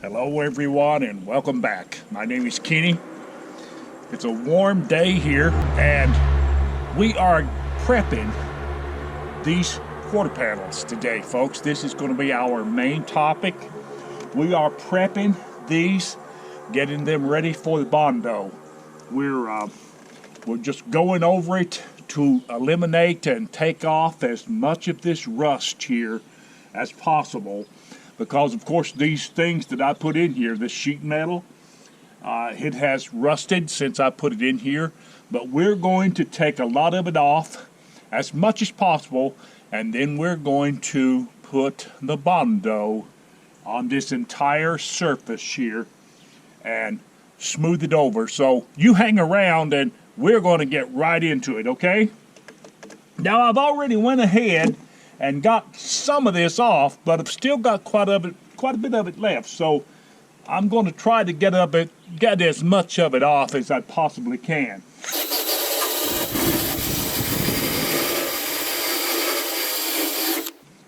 Hello everyone and welcome back. My name is Kenny. It's a warm day here and we are prepping these quarter panels today, folks. This is going to be our main topic. We are prepping these, getting them ready for the Bondo. We're just going over it to eliminate and take off as much of this rust here as possible. Because of course these things that I put in here, this sheet metal, it has rusted since I put it in here. But we're going to take a lot of it off as much as possible, and then we're going to put the Bondo on this entire surface here and smooth it over. So you hang around and we're going to get right into it, okay? Now I've already went ahead and got some of this off, but I've still got quite a bit of it left. So I'm going to try to get as much of it off as I possibly can.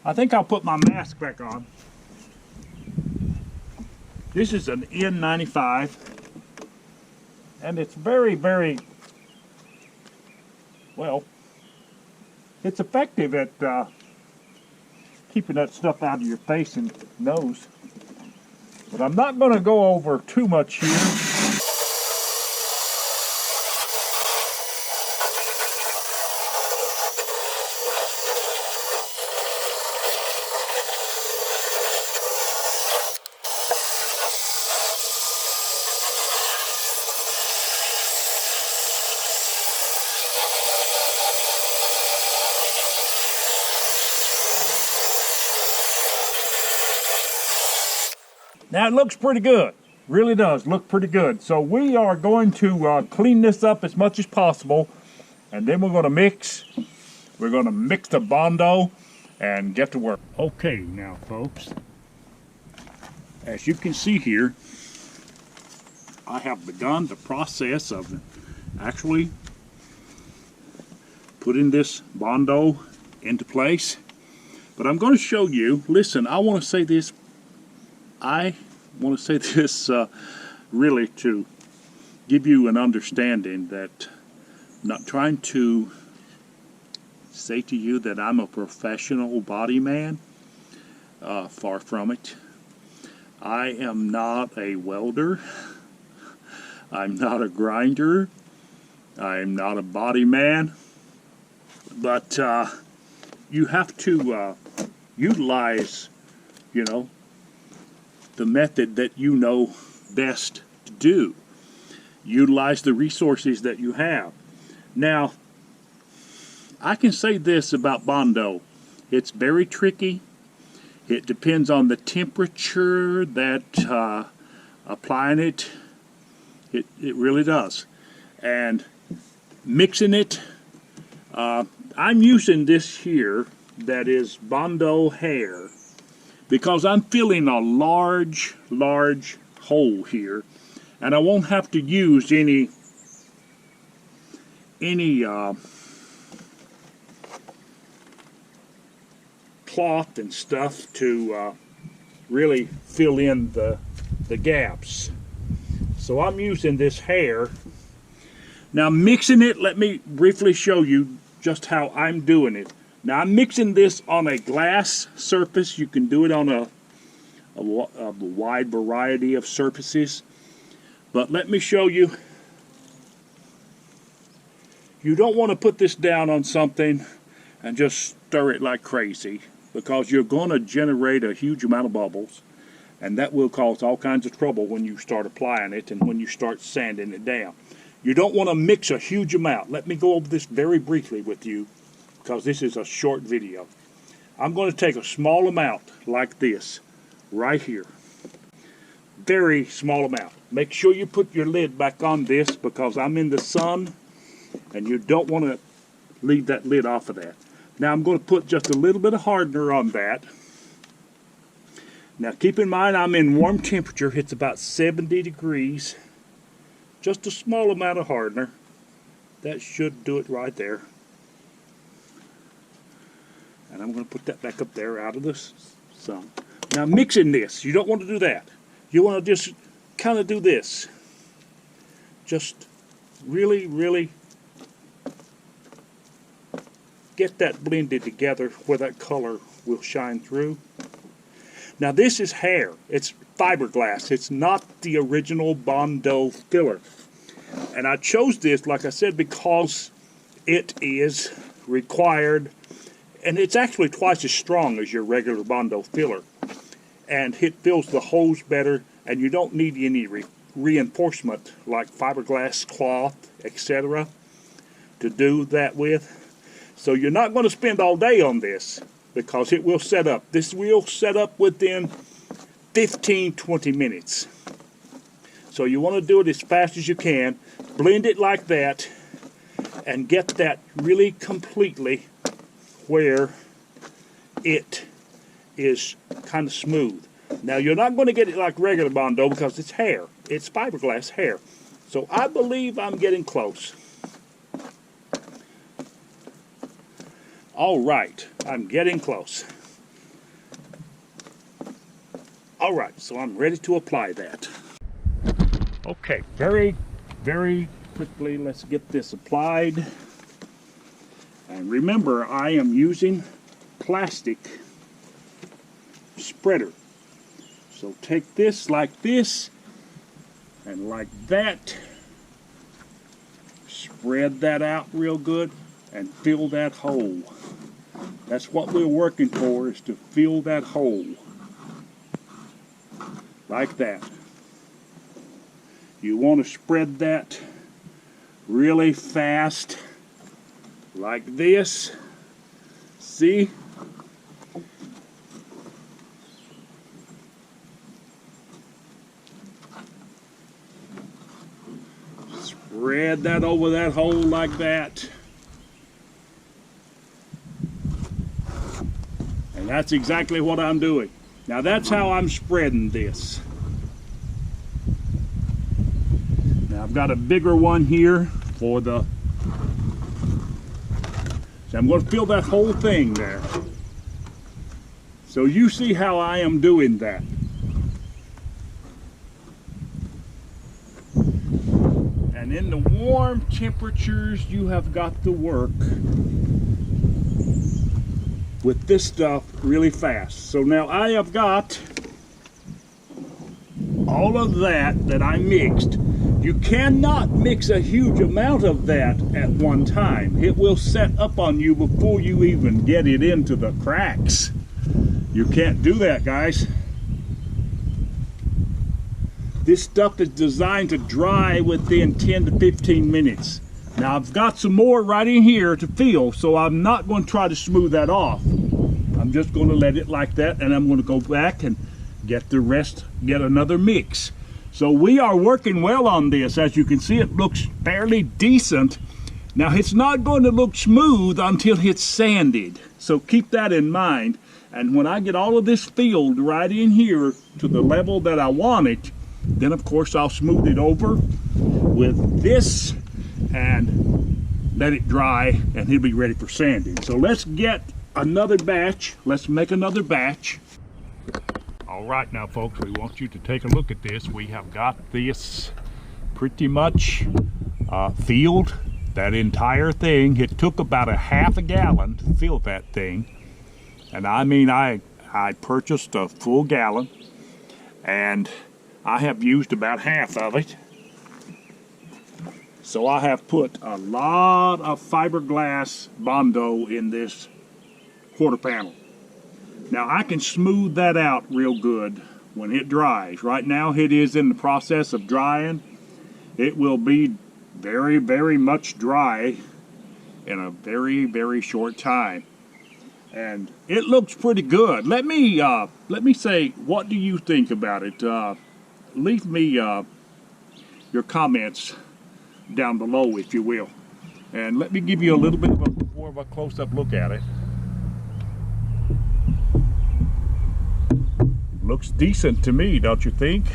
I think I'll put my mask back on. This is an N95, and it's very, well, it's effective at keeping that stuff out of your face and nose. But I'm not going to go over too much here. Now it looks pretty good, really does look pretty good. So we are going to clean this up as much as possible, and then we're going to mix the Bondo and get to work. Okay, now folks, as you can see here, I have begun the process of actually putting this Bondo into place. But I'm going to show you, listen, I want to say this really to give you an understanding that I'm not trying to say to you that I'm a professional body man. Far from it. I am not a welder. I'm not a grinder. I'm not a body man. But you have to utilize, the method that you know best to do. Utilize the resources that you have. Now, I can say this about Bondo. It's very tricky. It depends on the temperature that applying it. It really does. And mixing it, I'm using this here that is Bondo hair, because I'm filling a large hole here, and I won't have to use any cloth and stuff to really fill in the gaps. So I'm using this hair. Now mixing it, let me briefly show you just how I'm doing it. Now I'm mixing this on a glass surface. You can do it on a wide variety of surfaces. But let me show you. You don't want to put this down on something and just stir it like crazy, because you're going to generate a huge amount of bubbles, and that will cause all kinds of trouble when you start applying it and when you start sanding it down. You don't want to mix a huge amount. Let me go over this very briefly with you, because this is a short video. I'm going to take a small amount like this right here. Very small amount. Make sure you put your lid back on this, because I'm in the sun and you don't want to leave that lid off of that. Now I'm going to put just a little bit of hardener on that. Now keep in mind I'm in warm temperature. It's about 70 degrees. Just a small amount of hardener. That should do it right there. And I'm going to put that back up there out of the sun. Now mixing this, you don't want to do that. you want to just kind of do this. Just really get that blended together where that color will shine through. Now this is hair. It's fiberglass. It's not the original Bondo filler. And I chose this, like I said, because it is required, and it's actually twice as strong as your regular Bondo filler. And it fills the holes better, and you don't need any reinforcement like fiberglass cloth, etc. to do that with. So you're not going to spend all day on this because it will set up. This will set up within 15-20 minutes. So you want to do it as fast as you can. Blend it like that and get that really completely where it is kind of smooth. Now you're not going to get it like regular Bondo because it's hair. It's fiberglass hair. So I believe I'm getting close. All right, I'm getting close. All right, so I'm ready to apply that. Okay, very quickly, let's get this applied. And remember, I am using plastic spreader. So take this like this and like that. Spread that out real good and fill that hole. That's what we're working for, is to fill that hole. Like that. You want to spread that really fast, like this. See? Spread that over that hole like that. And that's exactly what I'm doing. Now that's how I'm spreading this. Now I've got a bigger one here for the... So I'm going to fill that whole thing there. So you see how I am doing that. And in the warm temperatures, you have got to work with this stuff really fast. So now I have got all of that I mixed. You cannot mix a huge amount of that at one time. It will set up on you before you even get it into the cracks. You can't do that, guys. This stuff is designed to dry within 10 to 15 minutes. Now I've got some more right in here to fill, so I'm not going to try to smooth that off. I'm just going to let it like that, and I'm going to go back and get the rest, get another mix. So we are working well on this. As you can see, it looks fairly decent. Now it's not going to look smooth until it's sanded. So keep that in mind. And when I get all of this filled right in here to the level that I want it, then of course I'll smooth it over with this and let it dry, and it'll be ready for sanding. So let's get another batch. Let's make another batch. All right, now folks, we want you to take a look at this. We have got this pretty much filled, that entire thing. It took about a half a gallon to fill that thing. And I mean, I purchased a full gallon, and I have used about half of it. So I have put a lot of fiberglass Bondo in this quarter panel. Now I can smooth that out real good when it dries. Right now it is in the process of drying. It will be very much dry in a very short time. And it looks pretty good. Let me say, what do you think about it? Leave me your comments down below, if you will. And let me give you a little bit of more of a close-up look at it. Looks decent to me, don't you think?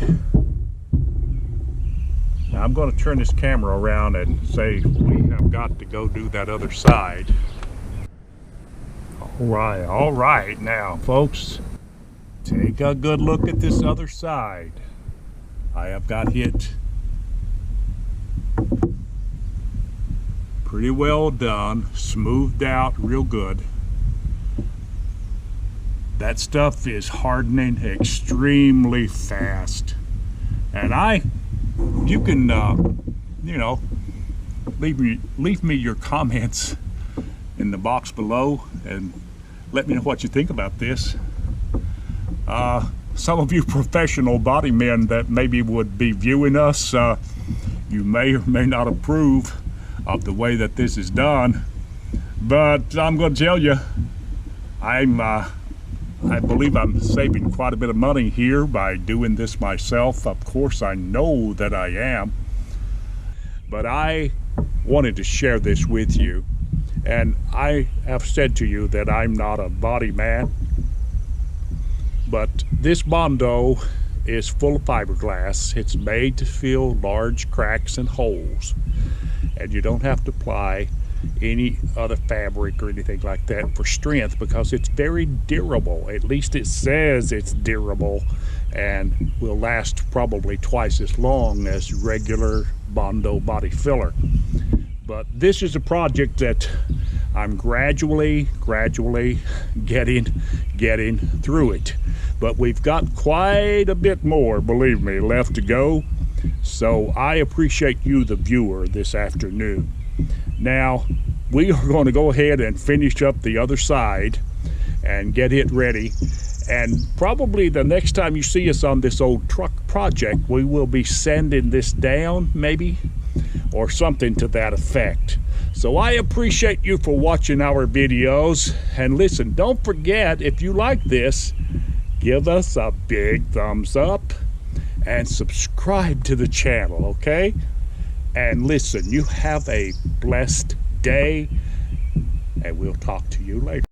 Now I'm going to turn this camera around and say we have got to go do that other side. All right, now folks, take a good look at this other side. I have got hit pretty well done, smoothed out real good. That stuff is hardening extremely fast. And you can, leave me your comments in the box below and let me know what you think about this. Some of you professional body men that maybe would be viewing us, you may or may not approve of the way that this is done, but I'm going to tell you, I believe I'm saving quite a bit of money here by doing this myself. Of course, I know that I am, but I wanted to share this with you. And I have said to you that I'm not a body man, but this Bondo is full of fiberglass. It's made to fill large cracks and holes, and you don't have to apply any other fabric or anything like that for strength because it's very durable. At least it says it's durable and will last probably twice as long as regular Bondo body filler. But this is a project that I'm gradually getting through it. But we've got quite a bit more, believe me, left to go. So I appreciate you, the viewer, this afternoon. Now, we are going to go ahead and finish up the other side and get it ready. And probably the next time you see us on this old truck project, we will be sanding this down, maybe, or something to that effect. So I appreciate you for watching our videos. And listen, don't forget, if you like this, give us a big thumbs up and subscribe to the channel, okay? And listen, you have a blessed day, and we'll talk to you later.